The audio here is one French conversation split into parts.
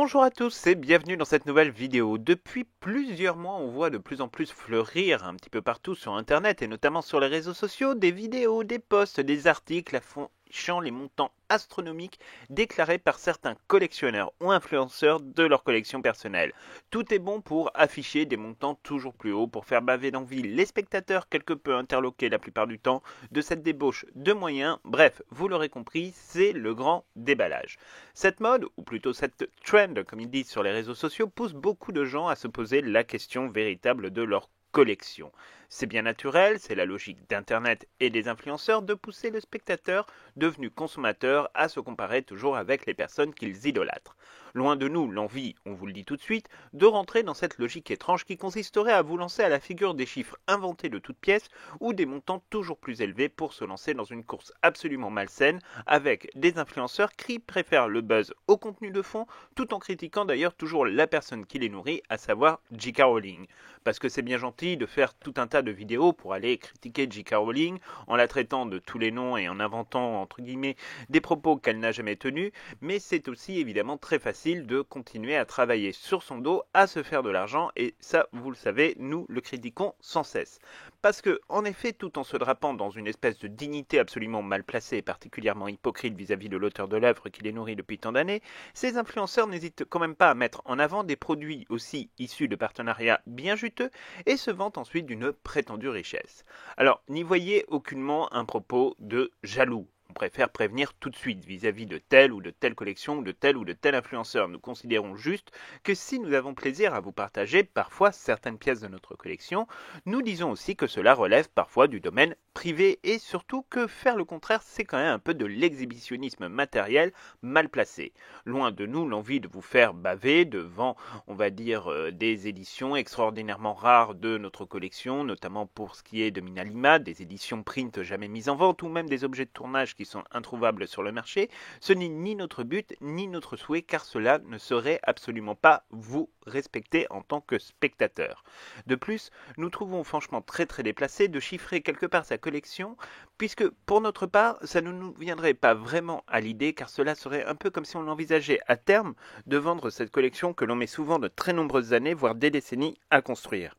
Bonjour à tous et bienvenue dans cette nouvelle vidéo. Depuis plusieurs mois, on voit de plus en plus fleurir un petit peu partout sur internet et notamment sur les réseaux sociaux des vidéos, des posts, des articles affichant les montants astronomiques déclarés par certains collectionneurs ou influenceurs de leur collection personnelle. Tout est bon pour afficher des montants toujours plus hauts, pour faire baver d'envie les spectateurs quelque peu interloqués la plupart du temps de cette débauche de moyens. Bref, vous l'aurez compris, c'est le grand déballage. Cette mode, ou plutôt cette trend comme ils disent sur les réseaux sociaux, pousse beaucoup de gens à se poser la question véritable de leur collection. C'est bien naturel, c'est la logique d'Internet et des influenceurs de pousser le spectateur devenu consommateur à se comparer toujours avec les personnes qu'ils idolâtrent. Loin de nous l'envie, on vous le dit tout de suite, de rentrer dans cette logique étrange qui consisterait à vous lancer à la figure des chiffres inventés de toutes pièces ou des montants toujours plus élevés pour se lancer dans une course absolument malsaine avec des influenceurs qui préfèrent le buzz au contenu de fond tout en critiquant d'ailleurs toujours la personne qui les nourrit, à savoir J.K. Rowling. Parce que c'est bien gentil de faire tout un tas de vidéos pour aller critiquer J.K. Rowling en la traitant de tous les noms et en inventant entre guillemets des propos qu'elle n'a jamais tenus, mais c'est aussi évidemment très facile de continuer à travailler sur son dos, à se faire de l'argent, et ça vous le savez, nous le critiquons sans cesse. Parce que, en effet, tout en se drapant dans une espèce de dignité absolument mal placée et particulièrement hypocrite vis-à-vis de l'auteur de l'œuvre qui les nourrit depuis tant d'années, ces influenceurs n'hésitent quand même pas à mettre en avant des produits aussi issus de partenariats bien juteux et se vantent ensuite d'une prétendue richesse. Alors, n'y voyez aucunement un propos de jaloux. On préfère prévenir tout de suite vis-à-vis de telle ou de telle collection ou de tel influenceur. Nous considérons juste que si nous avons plaisir à vous partager parfois certaines pièces de notre collection, nous disons aussi que cela relève parfois du domaine privé et surtout que faire le contraire, c'est quand même un peu de l'exhibitionnisme matériel mal placé. Loin de nous l'envie de vous faire baver devant, on va dire, des éditions extraordinairement rares de notre collection, notamment pour ce qui est de Minalima, des éditions print jamais mises en vente ou même des objets de tournage qui sont introuvables sur le marché. Ce n'est ni notre but ni notre souhait, car cela ne serait absolument pas vous respecter en tant que spectateur. De plus, nous trouvons franchement très déplacé de chiffrer quelque part sa collection, puisque pour notre part, ça ne nous viendrait pas vraiment à l'idée, car cela serait un peu comme si on envisageait à terme de vendre cette collection que l'on met souvent de très nombreuses années, voire des décennies, à construire.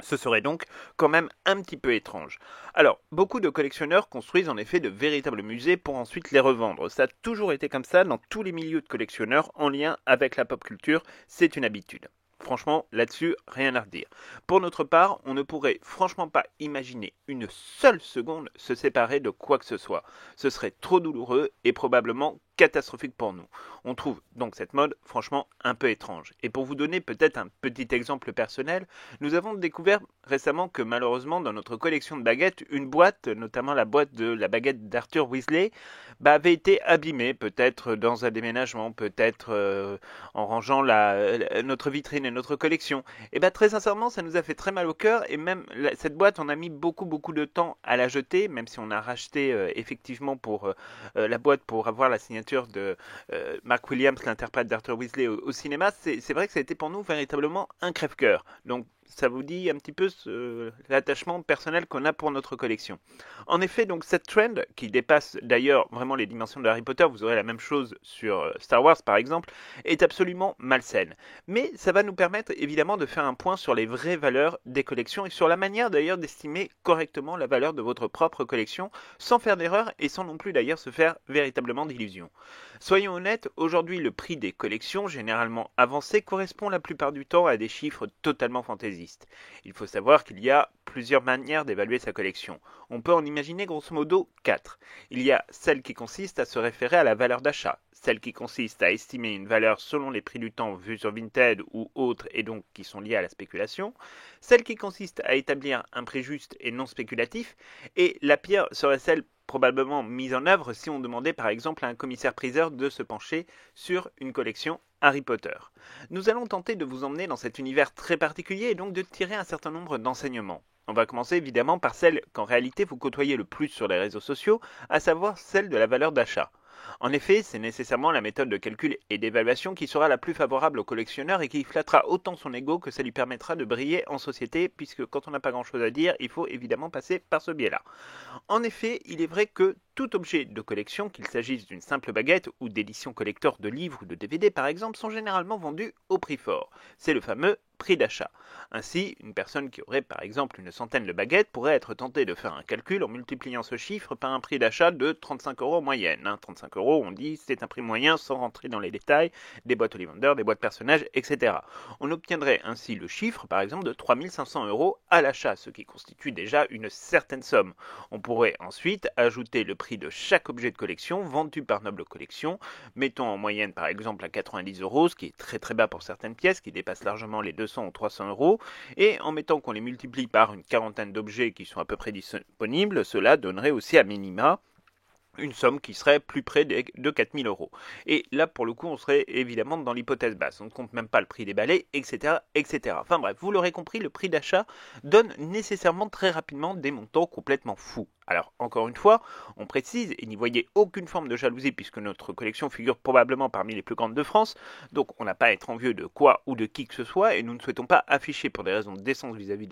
Ce serait donc quand même un petit peu étrange. Alors, beaucoup de collectionneurs construisent en effet de véritables musées pour ensuite les revendre. Ça a toujours été comme ça dans tous les milieux de collectionneurs en lien avec la pop culture, c'est une habitude. Franchement, là-dessus, rien à redire. Pour notre part, on ne pourrait franchement pas imaginer une seule seconde se séparer de quoi que ce soit. Ce serait trop douloureux et probablement catastrophique pour nous. On trouve donc cette mode franchement un peu étrange. Et pour vous donner peut-être un petit exemple personnel, nous avons découvert récemment que malheureusement dans notre collection de baguettes, une boîte, notamment la boîte de la baguette d'Arthur Weasley, avait été abîmée, peut-être dans un déménagement, peut-être en rangeant notre vitrine et notre collection. Et très sincèrement, ça nous a fait très mal au cœur, et même cette boîte, on a mis beaucoup de temps à la jeter, même si on a racheté effectivement pour la boîte pour avoir la signature de Mark Williams, l'interprète d'Arthur Weasley au cinéma. C'est vrai que ça a été pour nous véritablement un crève-cœur. Donc ça vous dit un petit peu l'attachement personnel qu'on a pour notre collection. En effet, donc cette trend, qui dépasse d'ailleurs vraiment les dimensions de Harry Potter, vous aurez la même chose sur Star Wars par exemple, est absolument malsaine. Mais ça va nous permettre évidemment de faire un point sur les vraies valeurs des collections et sur la manière d'ailleurs d'estimer correctement la valeur de votre propre collection, sans faire d'erreur et sans non plus d'ailleurs se faire véritablement d'illusions. Soyons honnêtes, aujourd'hui le prix des collections, généralement avancées, correspond la plupart du temps à des chiffres totalement fantaisistes. Il faut savoir qu'il y a plusieurs manières d'évaluer sa collection. On peut en imaginer grosso modo 4. Il y a celle qui consiste à se référer à la valeur d'achat, celle qui consiste à estimer une valeur selon les prix du temps vus sur Vinted ou autres et donc qui sont liés à la spéculation, celle qui consiste à établir un prix juste et non spéculatif, et la pire serait celle probablement mise en œuvre si on demandait par exemple à un commissaire-priseur de se pencher sur une collection Harry Potter. Nous allons tenter de vous emmener dans cet univers très particulier et donc de tirer un certain nombre d'enseignements. On va commencer évidemment par celle qu'en réalité vous côtoyez le plus sur les réseaux sociaux, à savoir celle de la valeur d'achat. En effet, c'est nécessairement la méthode de calcul et d'évaluation qui sera la plus favorable au collectionneur et qui flattera autant son ego que ça lui permettra de briller en société, puisque quand on n'a pas grand chose à dire, il faut évidemment passer par ce biais-là. En effet, il est vrai que Tout objet de collection, qu'il s'agisse d'une simple baguette ou d'édition collector de livres ou de DVD par exemple, sont généralement vendus au prix fort. C'est le fameux prix d'achat. Ainsi, une personne qui aurait par exemple une centaine de baguettes pourrait être tentée de faire un calcul en multipliant ce chiffre par un prix d'achat de 35 € en moyenne. 35 €, on dit, c'est un prix moyen sans rentrer dans les détails, des boîtes Ollivander, des boîtes personnages, etc. On obtiendrait ainsi le chiffre par exemple de 3500 € à l'achat, ce qui constitue déjà une certaine somme. On pourrait ensuite ajouter le prix de chaque objet de collection vendu par Noble Collection, mettons en moyenne par exemple à 90 €, ce qui est très très bas pour certaines pièces qui dépassent largement les 200 ou 300 €, et en mettant qu'on les multiplie par une quarantaine d'objets qui sont à peu près disponibles, cela donnerait aussi à minima une somme qui serait plus près de 4000 €. Et là, pour le coup, on serait évidemment dans l'hypothèse basse. On ne compte même pas le prix des balais, etc., etc. Enfin bref, vous l'aurez compris, le prix d'achat donne nécessairement très rapidement des montants complètement fous. Alors, encore une fois, on précise, et n'y voyez aucune forme de jalousie puisque notre collection figure probablement parmi les plus grandes de France, donc on n'a pas à être envieux de quoi ou de qui que ce soit, et nous ne souhaitons pas afficher pour des raisons de décence vis-à-vis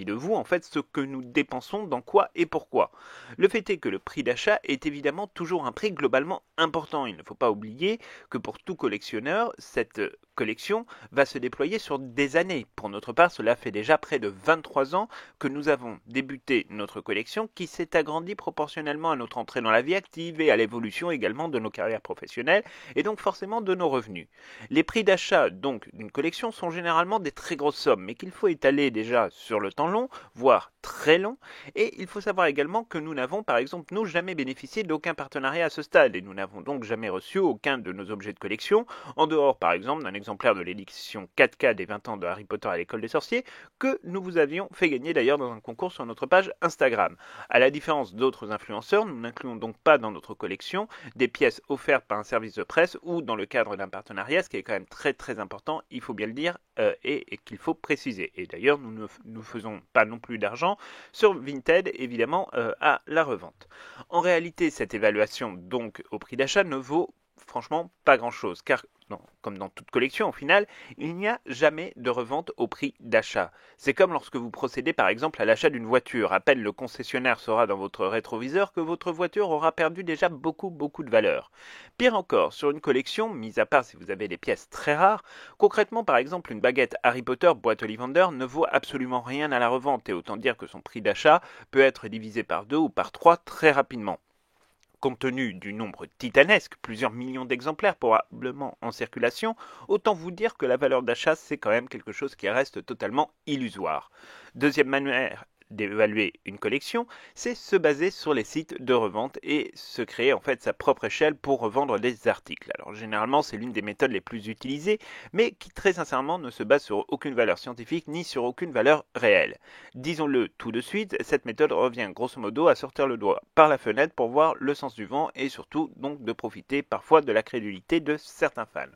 de vous, en fait, ce que nous dépensons dans quoi et pourquoi. Le fait est que le prix d'achat est évidemment toujours un prix globalement important. Il ne faut pas oublier que pour tout collectionneur, cette collection va se déployer sur des années. Pour notre part, cela fait déjà près de 23 ans que nous avons débuté notre collection qui s'est agrandie proportionnellement à notre entrée dans la vie active et à l'évolution également de nos carrières professionnelles et donc forcément de nos revenus. Les prix d'achat donc d'une collection sont généralement des très grosses sommes mais qu'il faut étaler déjà sur le temps long, voire très long, et il faut savoir également que nous n'avons par exemple nous jamais bénéficié d'aucun partenariat à ce stade et nous n'avons donc jamais reçu aucun de nos objets de collection, en dehors par exemple d'un exemplaire de l'édition 4K des 20 ans de Harry Potter à l'école des sorciers que nous vous avions fait gagner d'ailleurs dans un concours sur notre page Instagram. À la différence d'autres influenceurs, nous n'incluons donc pas dans notre collection des pièces offertes par un service de presse ou dans le cadre d'un partenariat, ce qui est quand même très très important, il faut bien le dire, et qu'il faut préciser. Et d'ailleurs, nous ne faisons pas non plus d'argent sur Vinted, évidemment, à la revente. En réalité, cette évaluation donc au prix d'achat ne vaut franchement pas grand-chose, car comme dans toute collection au final, il n'y a jamais de revente au prix d'achat. C'est comme lorsque vous procédez par exemple à l'achat d'une voiture. À peine le concessionnaire sera dans votre rétroviseur que votre voiture aura perdu déjà beaucoup de valeur. Pire encore, sur une collection, mis à part si vous avez des pièces très rares, concrètement par exemple une baguette Harry Potter boîte Ollivander ne vaut absolument rien à la revente et autant dire que son prix d'achat peut être divisé par 2 ou par 3 très rapidement. Compte tenu du nombre titanesque, plusieurs millions d'exemplaires probablement en circulation, autant vous dire que la valeur d'achat c'est quand même quelque chose qui reste totalement illusoire. Deuxième manière d'évaluer une collection, c'est se baser sur les sites de revente et se créer en fait sa propre échelle pour revendre des articles. Alors généralement c'est l'une des méthodes les plus utilisées, mais qui très sincèrement ne se base sur aucune valeur scientifique ni sur aucune valeur réelle. Disons-le tout de suite, cette méthode revient grosso modo à sortir le doigt par la fenêtre pour voir le sens du vent et surtout donc de profiter parfois de la crédulité de certains fans.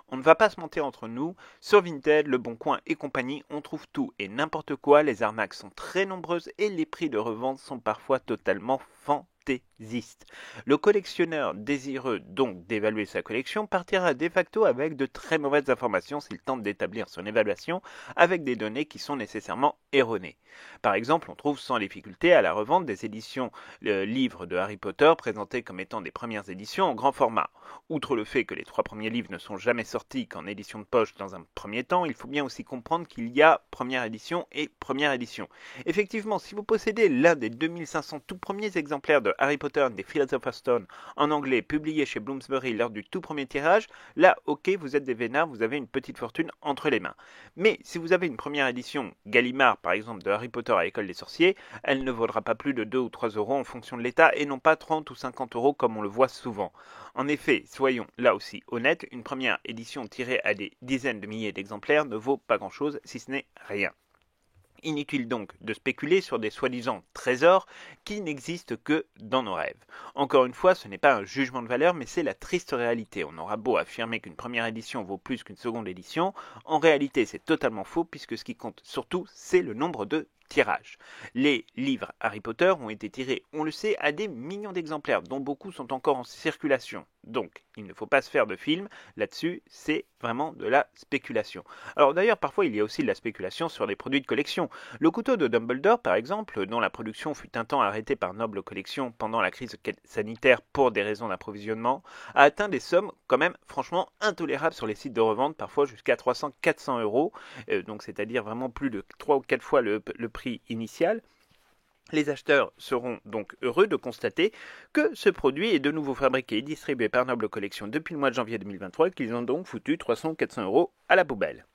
On ne va pas se mentir entre nous, sur Vinted, Le Bon Coin et compagnie, on trouve tout et n'importe quoi, les arnaques sont très nombreuses et les prix de revente sont parfois totalement fantaisistes. Le collectionneur désireux donc d'évaluer sa collection partira de facto avec de très mauvaises informations s'il tente d'établir son évaluation avec des données qui sont nécessairement erronées. Par exemple, on trouve sans difficulté à la revente des éditions livres de Harry Potter présentés comme étant des premières éditions en grand format. Outre le fait que les 3 premiers livres ne sont jamais sortis qu'en édition de poche dans un premier temps, il faut bien aussi comprendre qu'il y a première édition et première édition. Effectivement, si vous possédez l'un des 2500 tout premiers exemplaires de Harry Potter and the Philosopher's Stone en anglais publiés chez Bloomsbury lors du tout premier tirage, là, ok, vous êtes des vénards, vous avez une petite fortune entre les mains. Mais si vous avez une première édition Gallimard, par exemple, de Harry Potter à l'école des sorciers, elle ne vaudra pas plus de 2 ou 3 € en fonction de l'état et non pas 30 ou 50 € comme on le voit souvent. En effet, soyons là aussi honnêtes, une première édition tirée à des dizaines de milliers d'exemplaires ne vaut pas grand-chose si ce n'est rien. Inutile donc de spéculer sur des soi-disant trésors qui n'existent que dans nos rêves. Encore une fois, ce n'est pas un jugement de valeur, mais c'est la triste réalité. On aura beau affirmer qu'une première édition vaut plus qu'une seconde édition, en réalité c'est totalement faux puisque ce qui compte surtout c'est le nombre de tirage. Les livres Harry Potter ont été tirés, on le sait, à des millions d'exemplaires, dont beaucoup sont encore en circulation. Donc, il ne faut pas se faire de film là-dessus, c'est vraiment de la spéculation. Alors d'ailleurs, parfois il y a aussi de la spéculation sur des produits de collection. Le couteau de Dumbledore, par exemple, dont la production fut un temps arrêtée par Noble Collection pendant la crise sanitaire pour des raisons d'approvisionnement, a atteint des sommes quand même franchement intolérables sur les sites de revente, parfois jusqu'à 300-400 euros, donc c'est-à-dire vraiment plus de 3 ou 4 fois le prix initial. Les acheteurs seront donc heureux de constater que ce produit est de nouveau fabriqué et distribué par Noble Collection depuis le mois de janvier 2023 et qu'ils ont donc foutu 300-400 euros à la poubelle.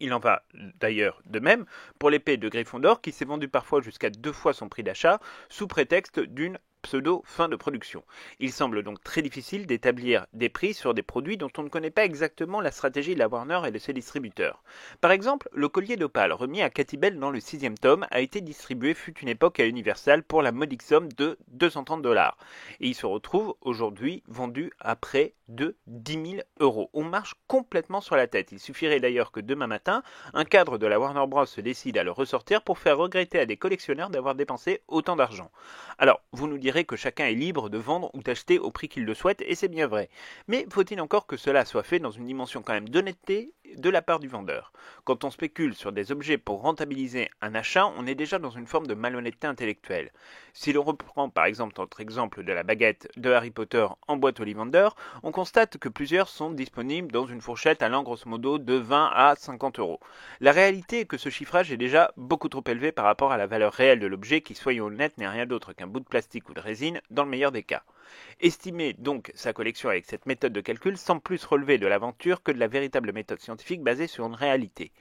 Il en va d'ailleurs de même pour l'épée de Gryffondor qui s'est vendue parfois jusqu'à 2 fois son prix d'achat sous prétexte d'une pseudo fin de production. Il semble donc très difficile d'établir des prix sur des produits dont on ne connaît pas exactement la stratégie de la Warner et de ses distributeurs. Par exemple, le collier d'opale remis à Katy Bell dans le 6e tome a été distribué fut une époque à Universal pour la modique somme de 230$. Et il se retrouve aujourd'hui vendu à près de 10 000 euros. On marche complètement sur la tête. Il suffirait d'ailleurs que demain matin, un cadre de la Warner Bros se décide à le ressortir pour faire regretter à des collectionneurs d'avoir dépensé autant d'argent. Alors, vous nous direz que chacun est libre de vendre ou d'acheter au prix qu'il le souhaite, et c'est bien vrai. Mais faut-il encore que cela soit fait dans une dimension quand même d'honnêteté de la part du vendeur? Quand on spécule sur des objets pour rentabiliser un achat, on est déjà dans une forme de malhonnêteté intellectuelle. Si l'on reprend par exemple notre exemple de la baguette de Harry Potter en boîte Ollivander, on constate que plusieurs sont disponibles dans une fourchette allant grosso modo de 20 à 50 euros. La réalité est que ce chiffrage est déjà beaucoup trop élevé par rapport à la valeur réelle de l'objet qui, soyons honnêtes, n'est rien d'autre qu'un bout de plastique ou de résine dans le meilleur des cas. Estimer donc sa collection avec cette méthode de calcul semble plus relever de l'aventure que de la véritable méthode scientifique basée sur une réalité.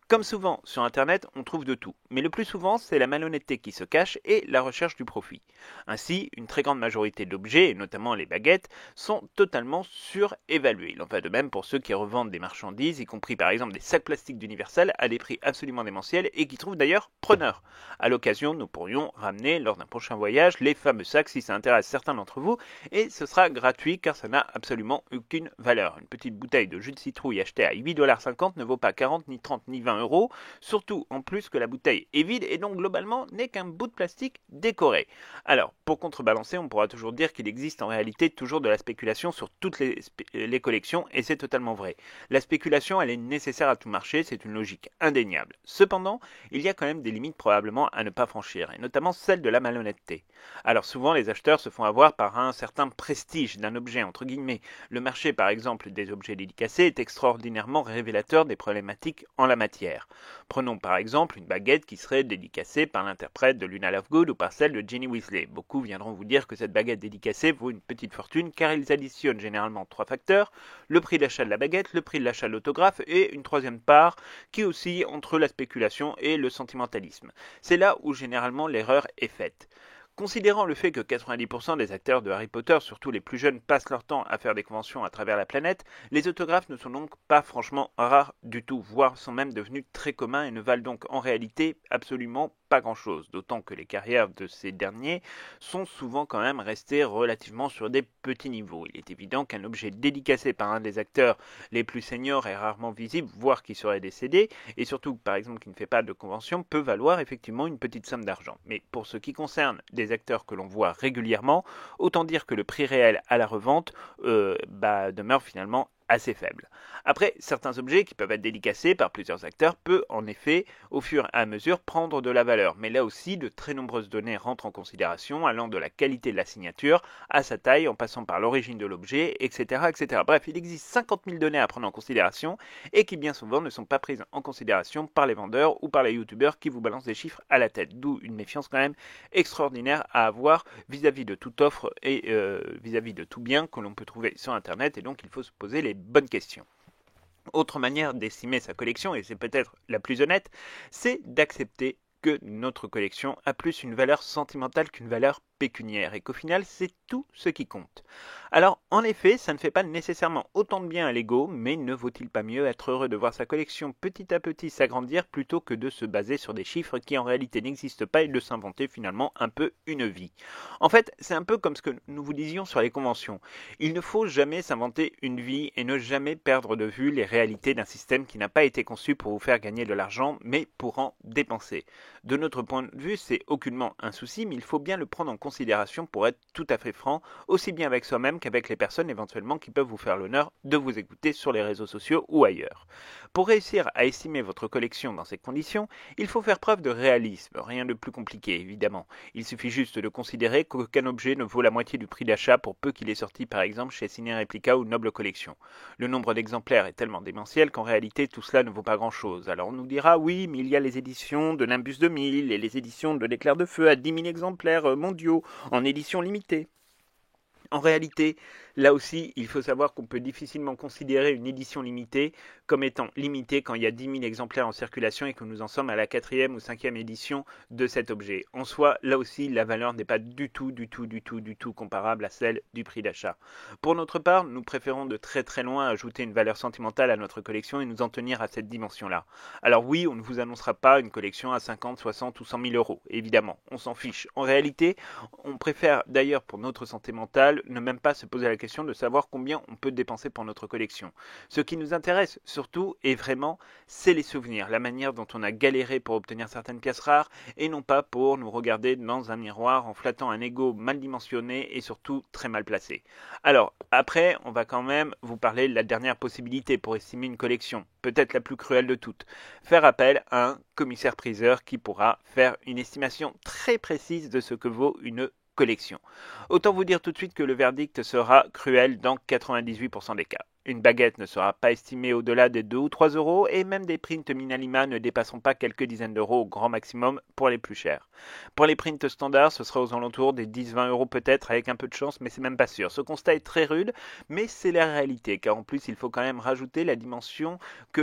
Comme souvent sur Internet, on trouve de tout, mais le plus souvent c'est la malhonnêteté qui se cache et la recherche du profit. Ainsi, une très grande majorité d'objets, et notamment les baguettes, sont totalement surévalués. Il en va de même pour ceux qui revendent des marchandises, y compris par exemple des sacs plastiques d'Universal à des prix absolument démentiels et qui trouvent d'ailleurs preneurs. À l'occasion, nous pourrions ramener lors d'un prochain voyage les fameux sacs si ça intéresse certains d'entre vous, et ce sera gratuit car ça n'a absolument aucune valeur. Une petite bouteille de jus de citrouille achetée à 8,50$ ne vaut pas 40, ni 30, ni 20 euros, surtout en plus que la bouteille est vide et donc globalement n'est qu'un bout de plastique décoré. Alors, pour contrebalancer, on pourra toujours dire qu'il existe en réalité toujours de la spéculation sur toutes les collections et c'est totalement vrai. La spéculation, elle est nécessaire à tout marché, c'est une logique indéniable. Cependant, il y a quand même des limites probablement à ne pas franchir, et notamment celle de la malhonnêteté. Alors souvent, les acheteurs se font avoir par un certain prestige d'un objet, entre guillemets. Le marché, par exemple, des objets dédicacés est extraordinairement révélateur des problématiques en la matière. Prenons par exemple une baguette qui serait dédicacée par l'interprète de Luna Lovegood ou par celle de Ginny Weasley. Beaucoup viendront vous dire que cette baguette dédicacée vaut une petite fortune car ils additionnent généralement 3 facteurs, le prix d'achat de la baguette, le prix de l'achat de l'autographe et une troisième part qui oscille entre la spéculation et le sentimentalisme. C'est là où généralement l'erreur est faite. Considérant le fait que 90% des acteurs de Harry Potter, surtout les plus jeunes, passent leur temps à faire des conventions à travers la planète, les autographes ne sont donc pas franchement rares du tout, voire sont même devenus très communs et ne valent donc en réalité absolument pas grand-chose, d'autant que les carrières de ces derniers sont souvent quand même restées relativement sur des petits niveaux. Il est évident qu'un objet dédicacé par un des acteurs les plus seniors est rarement visible, voire qui serait décédé, et surtout par exemple qui ne fait pas de convention, peut valoir effectivement une petite somme d'argent. Mais pour ce qui concerne des acteurs que l'on voit régulièrement, autant dire que le prix réel à la revente demeure finalement assez faible. Après, certains objets qui peuvent être dédicacés par plusieurs acteurs peuvent en effet, au fur et à mesure, prendre de la valeur. Mais là aussi, de très nombreuses données rentrent en considération, allant de la qualité de la signature à sa taille, en passant par l'origine de l'objet, etc., etc. Bref, il existe 50 000 données à prendre en considération et qui bien souvent ne sont pas prises en considération par les vendeurs ou par les youtubeurs qui vous balancent des chiffres à la tête. D'où une méfiance quand même extraordinaire à avoir vis-à-vis de toute offre et vis-à-vis de tout bien que l'on peut trouver sur Internet. Et donc, il faut se poser les bonne question. Autre manière d'estimer sa collection, et c'est peut-être la plus honnête, c'est d'accepter que notre collection a plus une valeur sentimentale qu'une valeur pécuniaire et qu'au final c'est tout ce qui compte. Alors en effet, ça ne fait pas nécessairement autant de bien à l'ego, mais ne vaut-il pas mieux être heureux de voir sa collection petit à petit s'agrandir plutôt que de se baser sur des chiffres qui en réalité n'existent pas et de s'inventer finalement un peu une vie. En fait, c'est un peu comme ce que nous vous disions sur les conventions. Il ne faut jamais s'inventer une vie et ne jamais perdre de vue les réalités d'un système qui n'a pas été conçu pour vous faire gagner de l'argent, mais pour en dépenser. De notre point de vue, c'est aucunement un souci, mais il faut bien le prendre en considération pour être tout à fait franc, aussi bien avec soi-même qu'avec les personnes éventuellement qui peuvent vous faire l'honneur de vous écouter sur les réseaux sociaux ou ailleurs. Pour réussir à estimer votre collection dans ces conditions, il faut faire preuve de réalisme, rien de plus compliqué évidemment. Il suffit juste de considérer qu'aucun objet ne vaut la moitié du prix d'achat pour peu qu'il est sorti par exemple chez Ciné Replica ou Noble Collection. Le nombre d'exemplaires est tellement démentiel qu'en réalité tout cela ne vaut pas grand chose. Alors on nous dira oui, mais il y a les éditions de Nimbus 2000 et les éditions de l'Éclair de Feu à 10 000 exemplaires mondiaux en édition limitée. En réalité, là aussi, il faut savoir qu'on peut difficilement considérer une édition limitée comme étant limitée quand il y a 10 000 exemplaires en circulation et que nous en sommes à la 4e ou 5e édition de cet objet. En soi, là aussi, la valeur n'est pas du tout comparable à celle du prix d'achat. Pour notre part, nous préférons de très très loin ajouter une valeur sentimentale à notre collection et nous en tenir à cette dimension-là. Alors oui, on ne vous annoncera pas une collection à 50, 60 ou 100 000 euros, évidemment, on s'en fiche. En réalité, on préfère d'ailleurs pour notre santé mentale ne même pas se poser la question de savoir combien on peut dépenser pour notre collection. Ce qui nous intéresse surtout et vraiment, c'est les souvenirs, la manière dont on a galéré pour obtenir certaines pièces rares et non pas pour nous regarder dans un miroir en flattant un ego mal dimensionné et surtout très mal placé. Alors, après, on va quand même vous parler de la dernière possibilité pour estimer une collection, peut-être la plus cruelle de toutes. Faire appel à un commissaire-priseur qui pourra faire une estimation très précise de ce que vaut une collection. Autant vous dire tout de suite que le verdict sera cruel dans 98% des cas. Une baguette ne sera pas estimée au-delà des 2 ou 3 euros et même des prints Minalima ne dépasseront pas quelques dizaines d'euros au grand maximum pour les plus chers. Pour les prints standards, ce sera aux alentours des 10-20 euros peut-être avec un peu de chance, mais c'est même pas sûr. Ce constat est très rude, mais c'est la réalité, car en plus il faut quand même rajouter la dimension qui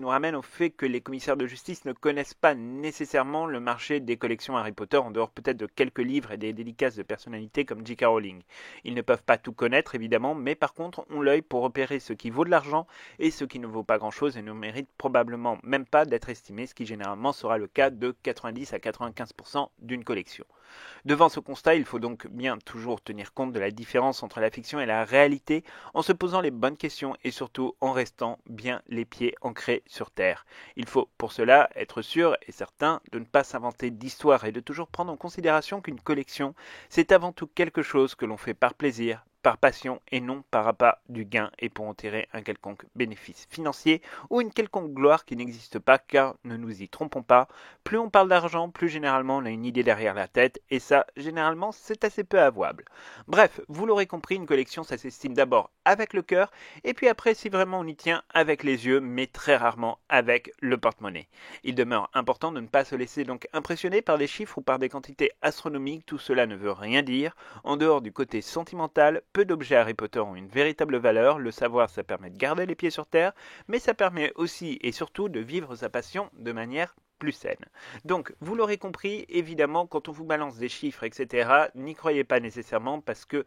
nous ramène au fait que les commissaires de justice ne connaissent pas nécessairement le marché des collections Harry Potter, en dehors peut-être de quelques livres et des dédicaces de personnalités comme J.K. Rowling. Ils ne peuvent pas tout connaître évidemment, mais par contre ont l'œil pour repérer ce qui vaut de l'argent et ce qui ne vaut pas grand-chose et ne mérite probablement même pas d'être estimé, ce qui généralement sera le cas de 90 à 95% d'une collection. Devant ce constat, il faut donc bien toujours tenir compte de la différence entre la fiction et la réalité en se posant les bonnes questions et surtout en restant bien les pieds ancrés sur terre. Il faut pour cela être sûr et certain de ne pas s'inventer d'histoire et de toujours prendre en considération qu'une collection, c'est avant tout quelque chose que l'on fait par plaisir, par passion et non par appât du gain et pour en tirer un quelconque bénéfice financier ou une quelconque gloire qui n'existe pas, car ne nous y trompons pas, plus on parle d'argent, plus généralement on a une idée derrière la tête et ça généralement c'est assez peu avouable. Bref, vous l'aurez compris, une collection ça s'estime d'abord avec le cœur et puis après si vraiment on y tient avec les yeux, mais très rarement avec le porte-monnaie. Il demeure important de ne pas se laisser donc impressionner par des chiffres ou par des quantités astronomiques, tout cela ne veut rien dire. En dehors du côté sentimental, peu d'objets Harry Potter ont une véritable valeur, le savoir ça permet de garder les pieds sur terre, mais ça permet aussi et surtout de vivre sa passion de manière plus saine. Donc, vous l'aurez compris, évidemment, quand on vous balance des chiffres, etc., n'y croyez pas nécessairement parce que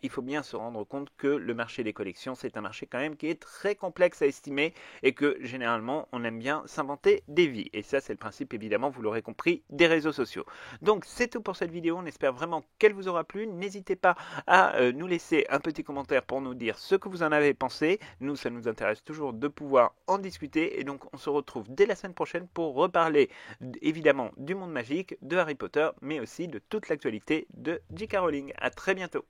il faut bien se rendre compte que le marché des collections, c'est un marché quand même qui est très complexe à estimer et que généralement, on aime bien s'inventer des vies. Et ça, c'est le principe, évidemment, vous l'aurez compris, des réseaux sociaux. Donc, c'est tout pour cette vidéo. On espère vraiment qu'elle vous aura plu. N'hésitez pas à nous laisser un petit commentaire pour nous dire ce que vous en avez pensé. Nous, ça nous intéresse toujours de pouvoir en discuter. Et donc, on se retrouve dès la semaine prochaine pour reparler évidemment du monde magique, de Harry Potter, mais aussi de toute l'actualité de J.K. Rowling. À très bientôt.